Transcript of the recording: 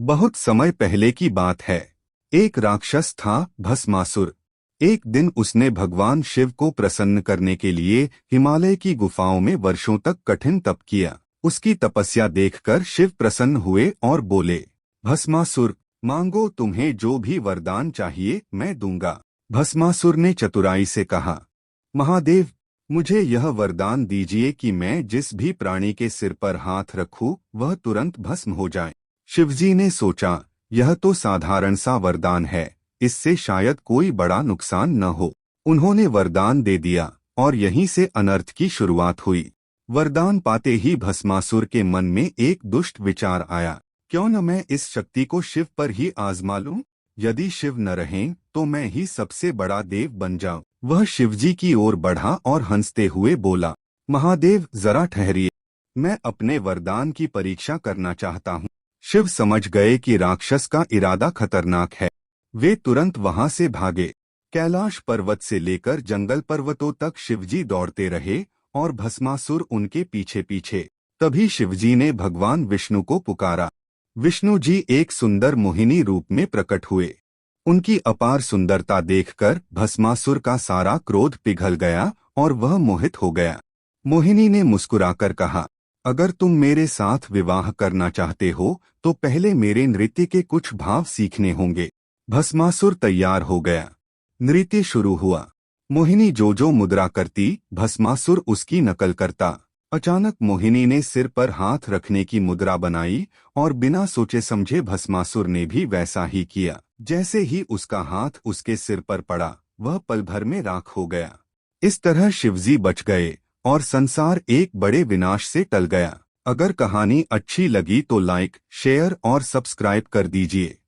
बहुत समय पहले की बात है। एक राक्षस था, भस्मासुर। एक दिन उसने भगवान शिव को प्रसन्न करने के लिए हिमालय की गुफाओं में वर्षों तक कठिन तप किया। उसकी तपस्या देखकर शिव प्रसन्न हुए और बोले, भस्मासुर, मांगो, तुम्हें जो भी वरदान चाहिए मैं दूंगा। भस्मासुर ने चतुराई से कहा, महादेव, मुझे यह वरदान दीजिए कि मैं जिस भी प्राणी के सिर पर हाथ रखूं वह तुरंत भस्म हो जाए। शिवजी ने सोचा, यह तो साधारण सा वरदान है, इससे शायद कोई बड़ा नुकसान न हो। उन्होंने वरदान दे दिया और यहीं से अनर्थ की शुरुआत हुई। वरदान पाते ही भस्मासुर के मन में एक दुष्ट विचार आया, क्यों न मैं इस शक्ति को शिव पर ही आजमा लूं? यदि शिव न रहें तो मैं ही सबसे बड़ा देव बन जाऊं। वह शिवजी की ओर बढ़ा और हंसते हुए बोला, महादेव, जरा ठहरिए, मैं अपने वरदान की परीक्षा करना चाहता हूँ। शिव समझ गए कि राक्षस का इरादा खतरनाक है। वे तुरंत वहां से भागे। कैलाश पर्वत से लेकर जंगल पर्वतों तक शिवजी दौड़ते रहे और भस्मासुर उनके पीछे पीछे। तभी शिवजी ने भगवान विष्णु को पुकारा। विष्णु जी एक सुंदर मोहिनी रूप में प्रकट हुए। उनकी अपार सुंदरता देखकर भस्मासुर का सारा क्रोध पिघल गया और वह मोहित हो गया। मोहिनी ने मुस्कुराकर कहा, अगर तुम मेरे साथ विवाह करना चाहते हो तो पहले मेरे नृत्य के कुछ भाव सीखने होंगे। भस्मासुर तैयार हो गया। नृत्य शुरू हुआ। मोहिनी जो जो मुद्रा करती, भस्मासुर उसकी नकल करता। अचानक मोहिनी ने सिर पर हाथ रखने की मुद्रा बनाई और बिना सोचे समझे भस्मासुर ने भी वैसा ही किया। जैसे ही उसका हाथ उसके सिर पर पड़ा, वह पल भर में राख हो गया। इस तरह शिवजी बच गए और संसार एक बड़े विनाश से टल गया। अगर कहानी अच्छी लगी तो लाइक, शेयर और सब्सक्राइब कर दीजिए।